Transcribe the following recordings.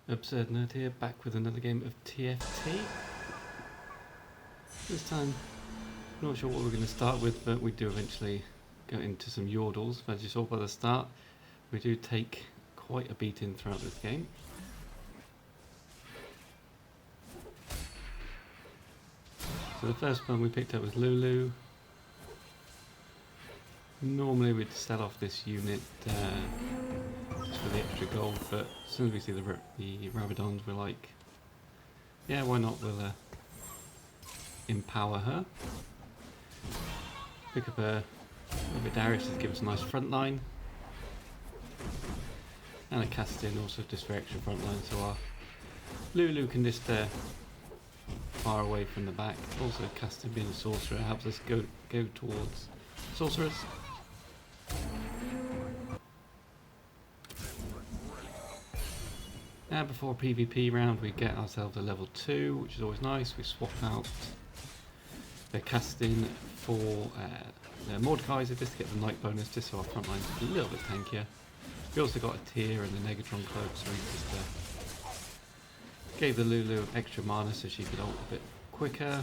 Absurd Nerd here, back with another game of TFT. This time, not sure what we're going to start with, but we do eventually go into some Yordles. As you saw by the start, we do take quite a beating throughout this game. So the first one we picked up was Lulu. Normally we'd sell off this unit just for the extra gold, but as soon as we see the Rabadons, we're like, yeah, why not? We'll empower her. Pick up a Darius to give us a nice front line, and a Castin also just for extra front line, so our Lulu can just far away from the back. Also, Castin being a sorcerer helps us go towards sorcerers. Now before a PvP round we get ourselves a level 2, which is always nice. We swap out the Castin for the Mordekaiser just to get the night bonus, just so our front line's a little bit tankier. We also got a tier and the Negatron cloak, so we just gave the Lulu extra mana so she could ult a bit quicker,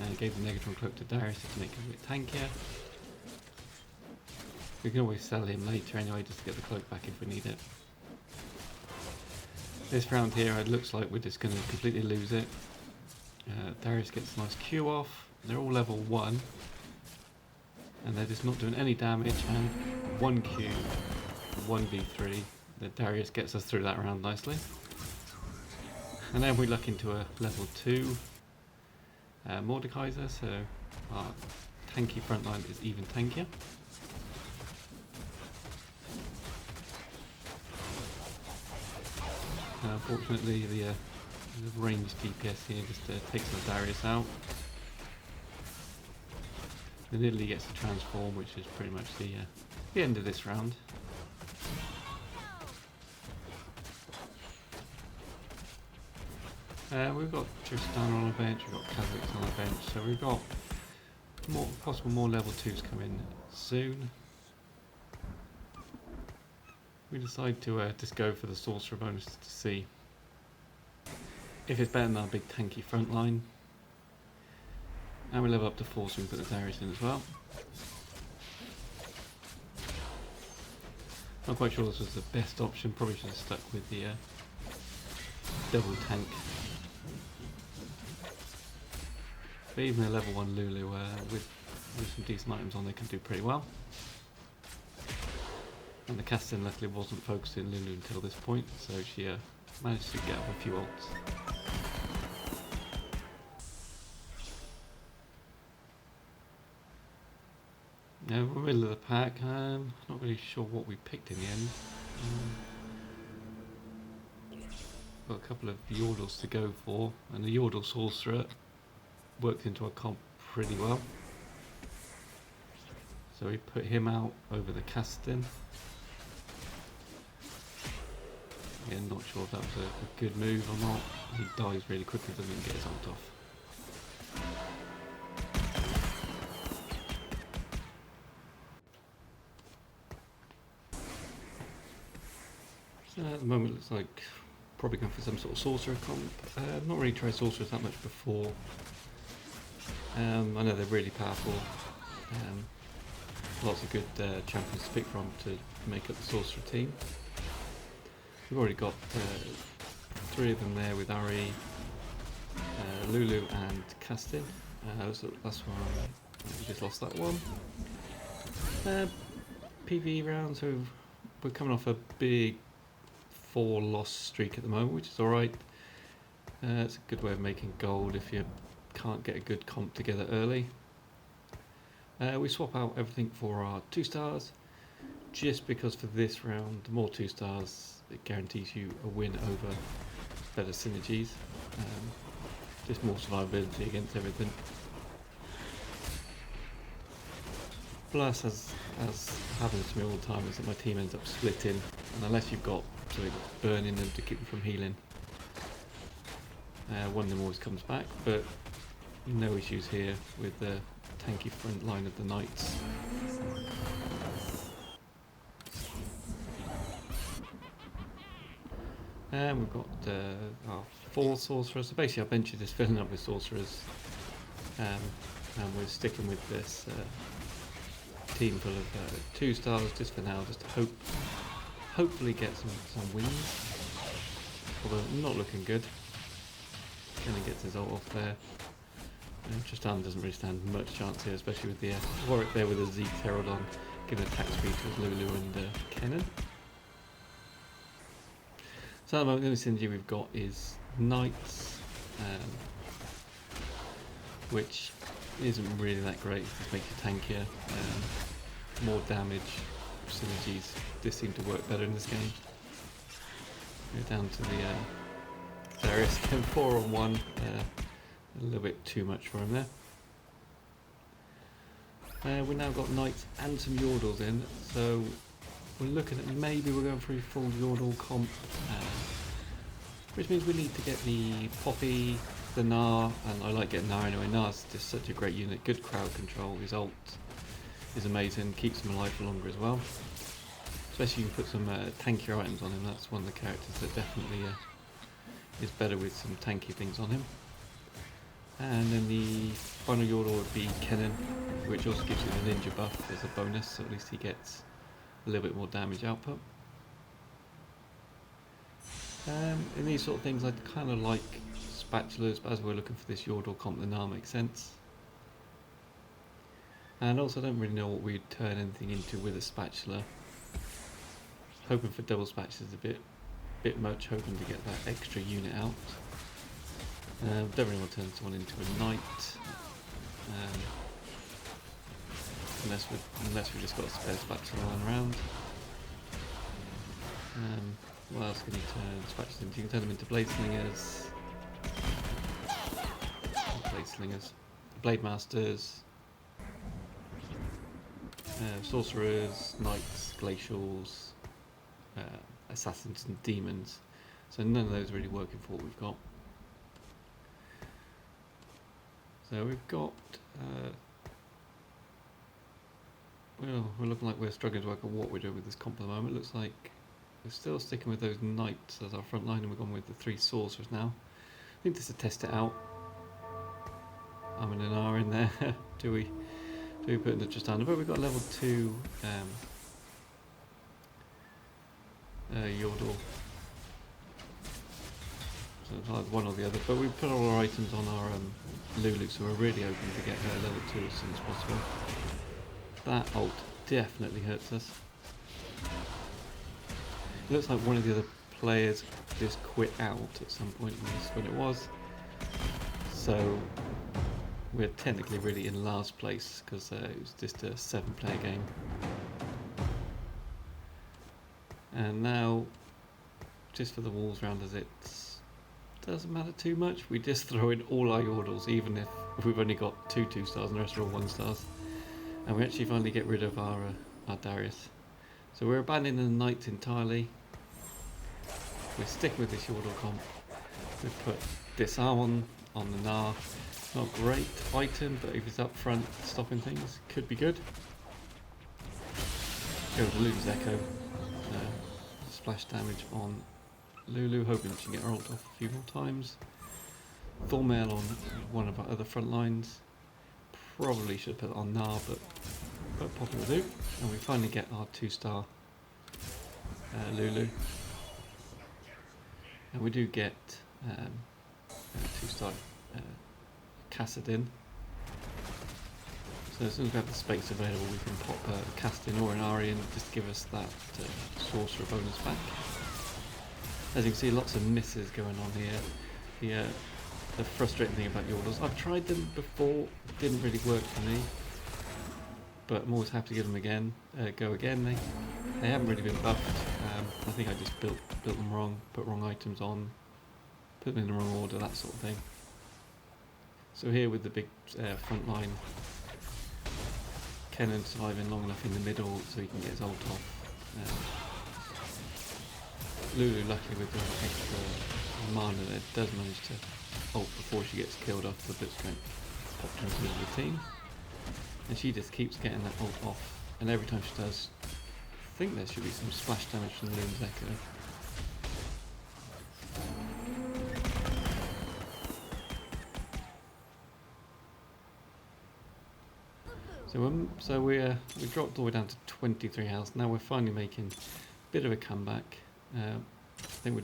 and gave the Negatron cloak to Darius to make him a bit tankier. We can always sell him later anyway, just to get the cloak back if we need it. This round here, it looks like we're just going to completely lose it. Darius gets a nice Q off. They're all level 1, and they're just not doing any damage. And 1 Q, 1v3. The Darius gets us through that round nicely. And then we luck into a level 2 Mordekaiser, so our tanky frontline is even tankier. Unfortunately, the ranged DPS here just takes the Darius out. Then Italy gets a transform, which is pretty much the end of this round. We've got Tristan on the bench, we've got Kha'Zix on the bench, so we've got more level 2s coming soon. We decide to just go for the sorcerer bonus to see if it's better than our big tanky front line. And we level up to 4, so we can put the Darius in as well. Not quite sure this was the best option, probably should have stuck with the double tank. But even a level 1 Lulu with some decent items on there can do pretty well. And the Castin luckily wasn't focusing Lulu until this point, so she managed to get up a few ults. Now we're in the middle of the pack. Not really sure what we picked in the end. Got a couple of Yordles to go for, and the Yordle sorcerer worked into our comp pretty well. So we put him out over the Castin. Again, not sure if that was a good move or not. He dies really quickly, doesn't even get his ult off. So at the moment it looks like probably going for some sort of sorcerer comp. I've not really tried sorcerers that much before. I know they're really powerful. Lots of good champions to pick from to make up the sorcerer team. We've already got 3 of them there with Ari, Lulu and Castin. So that's why we just lost that one. PvE round, so we're coming off a big 4 loss streak at the moment, which is alright. It's a good way of making gold if you can't get a good comp together early. We swap out everything for our 2 stars, just because for this round, the more 2 stars, it guarantees you a win over better synergies. Just more survivability against everything. Plus, as happens to me all the time, is that my team ends up splitting, and unless you've got something burning them to keep them from healing, one of them always comes back. But no issues here with the tanky front line of the knights. And we've got our 4 sorcerers. So basically our bench is just filling up with sorcerers. And we're sticking with this team full of 2 stars just for now, just to hopefully get some wins. Although not looking good. Kennan gets his ult off there. Tristan doesn't really stand much chance here, especially with the Warwick there with a Zeke Herald on, giving attack speed to Lulu and Kennan. So at the moment the only synergy we've got is Knights, which isn't really that great, it just makes you tankier. More damage synergies just seem to work better in this game. Go down to the Darius again, 4-on-1, a little bit too much for him there. We've now got Knights and some Yordles in, so we're looking at maybe we're going for a full Yordle comp, which means we need to get the Poppy, the Gnar, and I like getting Gnar anyway. Gnar's just such a great unit, good crowd control, his ult is amazing, keeps him alive for longer as well. Especially you can put some tankier items on him, that's one of the characters that definitely is better with some tanky things on him. And then the final Yordle would be Kennan, which also gives him a ninja buff as a bonus, so at least he gets a little bit more damage output. In these sort of things I kind of like spatulas, but as we're looking for this Yordle comp, the Gnar makes sense. And also I don't really know what we'd turn anything into with a spatula. Hoping for double spatulas a bit much, hoping to get that extra unit out. Don't really want to turn someone into a knight, unless we've just got a spare spatula lying around. What else can you turn spatulas into? You can turn them into blade slingers, blade masters, sorcerers, knights, glacials, assassins and demons. So none of those really working for what we've got. So we've got, well, we're looking like we're struggling to work out what we're doing with this comp at the moment. It looks like we're still sticking with those knights as our front line, and we've gone with the 3 sorcerers now. I think just to test it out. I'm in an R in there. do we put in the Tristana? But we've got a level 2 Yordle. So it's either one or the other, but we put all our items on our Lulu, so we're really hoping to get her level 2 as soon as possible. That ult definitely hurts us. It looks like one of the other players just quit out at some point, and that's when it was. So we're technically really in last place, because it was just a 7-player game. And now, just for the walls round as it doesn't matter too much, we just throw in all our Yordles, even if we've only got 2 2-stars and the rest are all 1-stars. And we actually finally get rid of our Darius. So we're abandoning the Knights entirely. We're sticking with this Yordle comp. We put Disarm on the Gnar. Not a great item, but if it's up front stopping things, could be good. Go with Lulu's Echo. Splash damage on Lulu, hoping she can get her ult off a few more times. Thornmail on one of our other front lines. Probably should put it on Gnar, but Poppy will do. And we finally get our 2-star Lulu. And we do get 2-star Kassadin. So as soon as we have the space available, we can pop a Kassadin or an Aryan just to give us that sorcerer bonus back. As you can see, lots of misses going on here. The frustrating thing about Yordles, I've tried them before, didn't really work for me, but I'm always happy to give them go again. They haven't really been buffed. I think I just built them wrong, put wrong items on, put them in the wrong order, that sort of thing. So here with the big front line, Kennan surviving long enough in the middle so he can get his ult off. Lulu, luckily with the extra mana there, does manage to ult before she gets killed off the Blitzcrank popped into the team. And she just keeps getting that ult off, and every time she does, I think there should be some splash damage from Lulu's Echo. So we dropped all the way down to 23 health. Now we're finally making a bit of a comeback. I think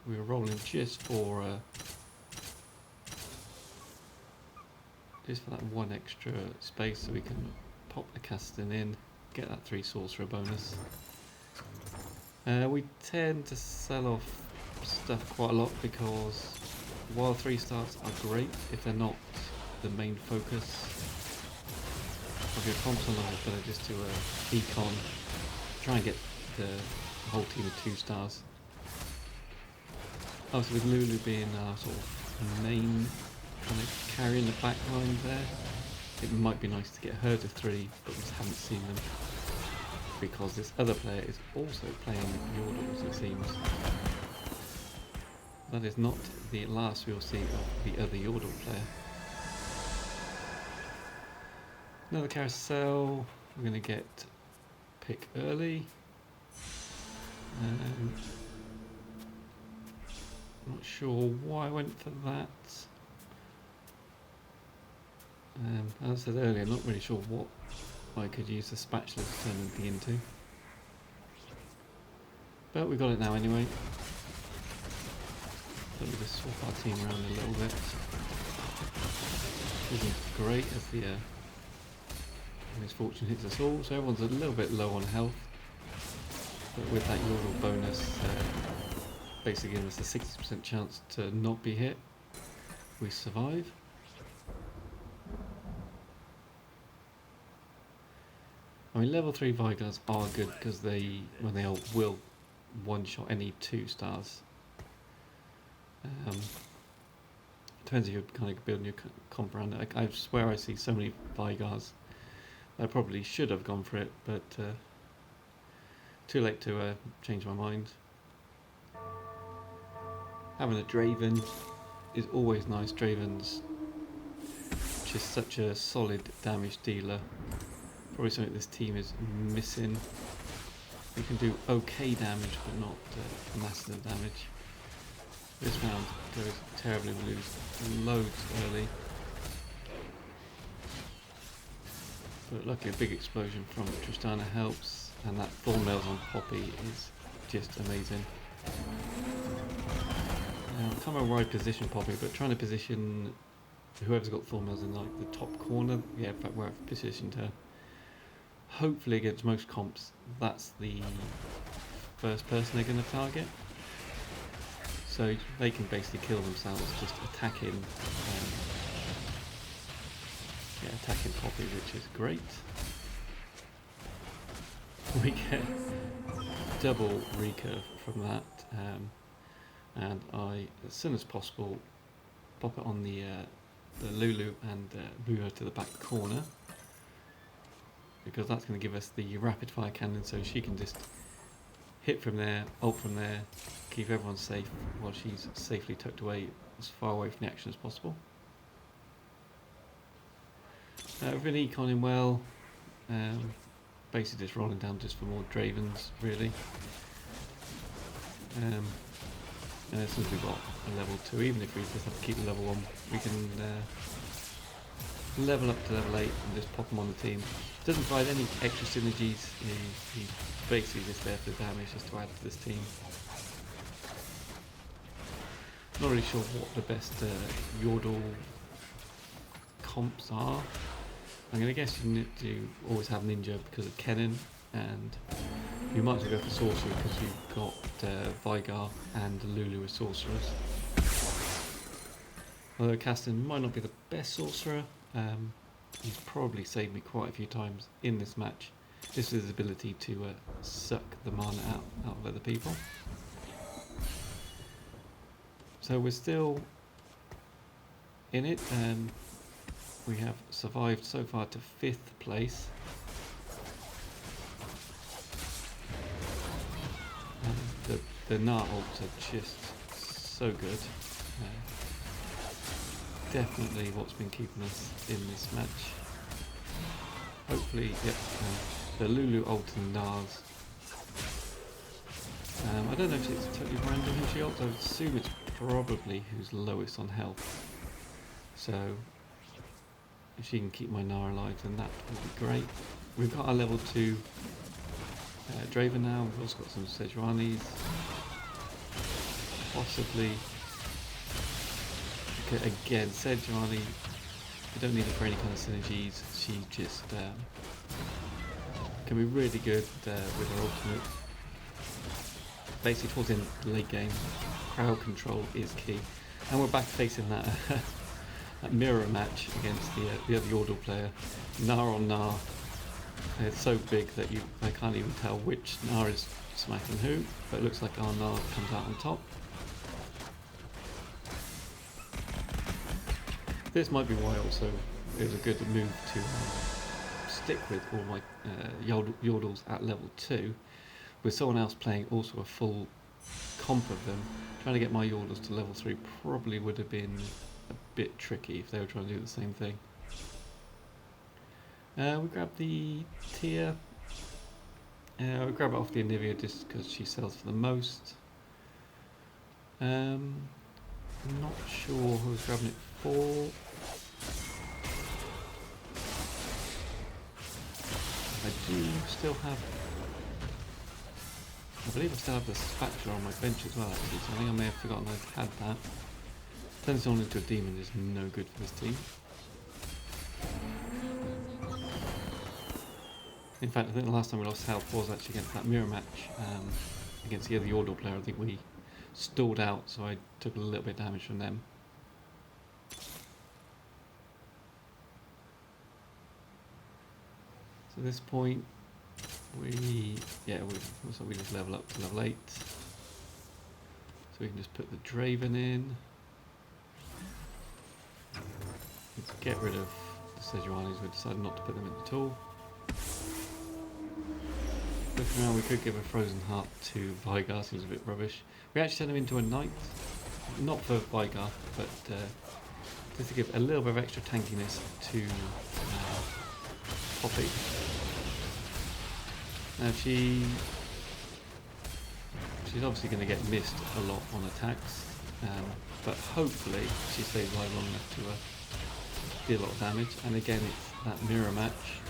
we were rolling just for that one extra space, so we can pop the casting in, get that 3 sorcerer bonus. We tend to sell off stuff quite a lot because while 3 stars are great, if they're not the main focus of your comps on level, better just to econ, try and get the whole team of 2 stars. Also with Lulu being our sort of main kind of carrying the back line there, it might be nice to get her to 3, but we just haven't seen them because this other player is also playing Yordles, it seems. That is not the last we'll see of the other Yordle player. Another carousel. We're going to get pick early. Not sure why I went for that. As I said earlier, I'm not really sure what I could use the spatula to turn anything into. But we got it now anyway. Let me just swap our team around a little bit. Isn't great as the misfortune hits us all, so everyone's a little bit low on health. But with that Yordle bonus, basically giving us a 60% chance to not be hit, we survive. I mean, level 3 Vigars are good because when they ult, will one-shot any 2 stars. Depends if you're kind of building your comp around it. I swear I see so many Vigars. I probably should have gone for it, but too late to change my mind. Having a Draven is always nice. Draven's just such a solid damage dealer. Probably something this team is missing. We can do okay damage, but not massive damage. This round goes terribly. We lose loads early. But luckily a big explosion from Tristana helps, and that Thornmails on Poppy is just amazing. I can't remember where I position Poppy, but trying to position whoever's got Thornmails in like the top corner, yeah, in fact where I've positioned her. Hopefully against most comps, that's the first person they're going to target. So they can basically kill themselves just attacking Poppy, which is great. We get double recurve from that, and I, as soon as possible, pop it on the Lulu and move her to the back corner, because that's going to give us the rapid fire cannon, so she can just hit from there, ult from there, keep everyone safe while she's safely tucked away as far away from the action as possible. We've been econing well, basically just rolling down just for more Dravens really. And since we've got a level 2, even if we just have to keep the level 1, we can level up to level 8 and just pop them on the team. Doesn't provide any extra synergies, he's basically just there for damage, just to add to this team. Not really sure what the best Yordle comps are. I'm going to guess you need to always have Ninja because of Kennen, and you might as well go for Sorcerer because you've got Vigar and Lulu as Sorcerers. Although Castan might not be the best Sorcerer, he's probably saved me quite a few times in this match. This is his ability to suck the mana out of other people. So we're still in it, and we have survived so far to 5th place. The Gnar ults are just so good. Definitely what's been keeping us in this match. Hopefully, yep, the Lulu ult and Gnars. I don't know if it's totally random who she ults. I would assume it's probably who's lowest on health. So if she can keep my Nara alive, then that would be great. We've got our level 2 Draven now. We've also got some Sejuanis. Possibly. Okay, again, Sejuani. You don't need her for any kind of synergies. She just can be really good with her ultimate. Basically, towards the end of the late game, crowd control is key. And we're back facing that, that mirror match against the other Yordle player. Nar on Nar. It's so big that I can't even tell which Nar is smacking who, but it looks like our Nar comes out on top. This might be why also it was a good move to stick with all my Yordles at level 2, with someone else playing also a full comp of them. Trying to get my Yordles to level 3 probably would have been a bit tricky if they were trying to do the same thing. We grab the tier. We grab it off the Anivia just because she sells for the most. I'm not sure who I was grabbing it for. I do still have, I believe I still have the spatula on my bench as well actually, so I think I may have forgotten I had that. Turning someone into a demon is no good for this team. In fact, I think the last time we lost health was actually against that mirror match, against the other Yordle player. I think we stalled out, so I took a little bit of damage from them. So at this point, we just level up to level 8. So we can just put the Draven in. Let's get rid of the Sejuanis. We decided not to put them in at all. Looking around, we could give a Frozen Heart to Vygar, seems a bit rubbish. We actually sent him into a Knight, not for Vygar, but just to give a little bit of extra tankiness to Poppy. Now she's obviously going to get missed a lot on attacks, but hopefully she stays alive long enough to deal a lot of damage. And again, it's that mirror match.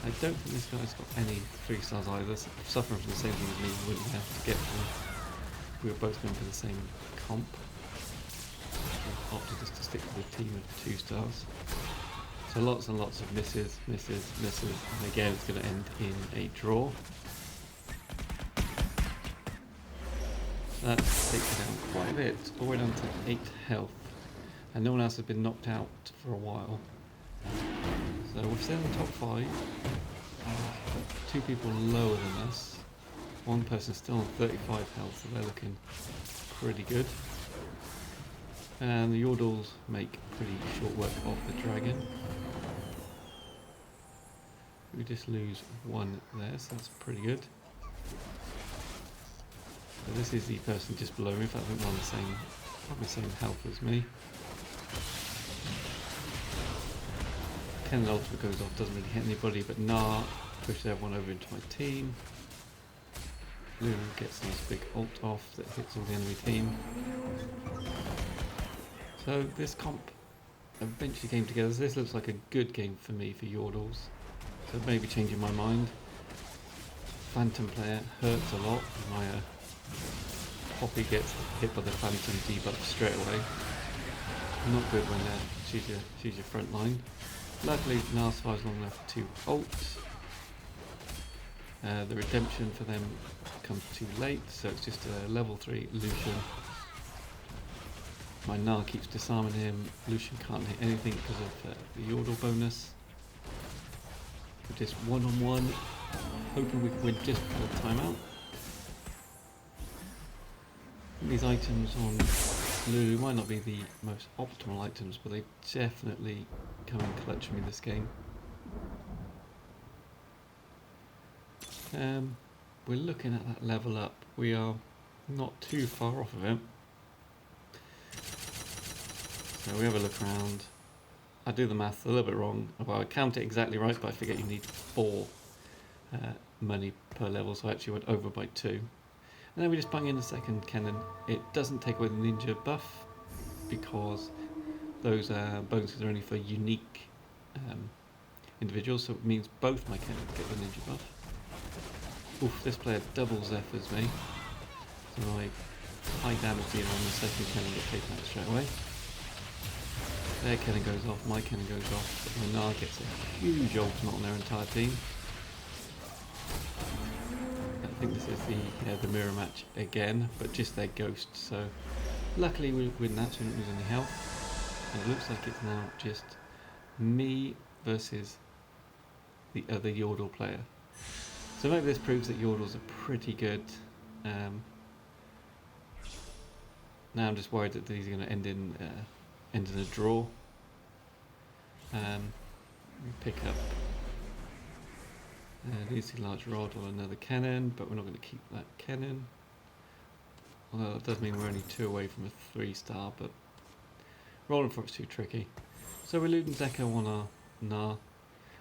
I don't think this guy's got any 3 stars either. Suffering from the same thing as me, wouldn't be able to get them. We were both going for the same comp. I opted just to stick with a team of 2 stars. So lots and lots of misses, and again it's going to end in a draw. That takes it down quite a bit, all the way down to 8 health, and no one else has been knocked out for a while. So we're still in the top 5, 2 people lower than us, 1 person still on 35 health, so they're looking pretty good. And the Yordles make pretty short work of the dragon. We just lose 1 there, so that's pretty good. So this is the person just below me. In fact, I think they're on probably the same health as me. Ken's ultimate goes off, doesn't really hit anybody, but Nar pushes everyone over into my team. Lulu gets a nice big ult off that hits all the enemy team. So this comp eventually came together. So this looks like a good game for me for Yordles. So maybe changing my mind. Phantom player hurts a lot. My Poppy gets hit by the Phantom debuff straight away. Not good when she's your front line. Luckily, Narcissi's long enough to ult. The redemption for them comes too late, so it's just a level 3 Lucian. My Nar keeps disarming him. Lucian can't hit anything because of the Yordle bonus. We're just one-on-one, hoping we can win just for the timeout. These items on Lulu might not be the most optimal items, but they definitely come in clutch for me this game. We're looking at that level up. We are not too far off of it. So we have a look around. I do the math a little bit wrong. Well, I count it exactly right, but I forget you need 4 money per level, so I actually went over by 2. And then we just bung in a second cannon. It doesn't take away the ninja buff because those bonuses are only for unique individuals, so it means both my cannons get the ninja buff. Oof, this player double Zephyrs me. So my high damage dealer on the second cannon get taken out straight away. Their cannon goes off, my cannon goes off, but my Gnar gets a huge ultimate on their entire team. I think this is the mirror match again, but just their ghost, so luckily we win that, so we don't lose any health. And it looks like it's now just me versus the other Yordle player. So maybe this proves that Yordles are pretty good. Now I'm just worried that these are going to end in a draw. We pick up Lucy large rod or another cannon, but we're not going to keep that cannon. Although that does mean we're only 2 away from a 3-star, but rolling for it's too tricky. So we're losing Zeko on our Gnar.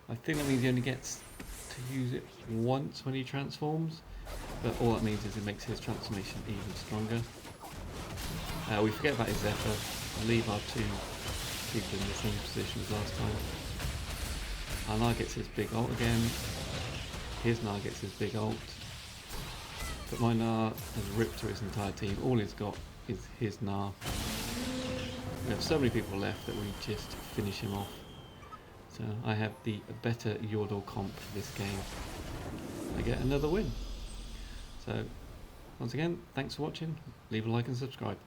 I think that means he only gets to use it once when he transforms, but all that means is it makes his transformation even stronger. We forget about his Zephyr, leave our 2 people in the same position as last time. Our Gnar gets his big ult again, his Gnar gets his big ult, but my Gnar has ripped through his entire team. All he's got is his Gnar. We have so many people left that we just finish him off. So I have the better Yordle comp for this game. I get another win. So once again, thanks for watching, leave a like and subscribe.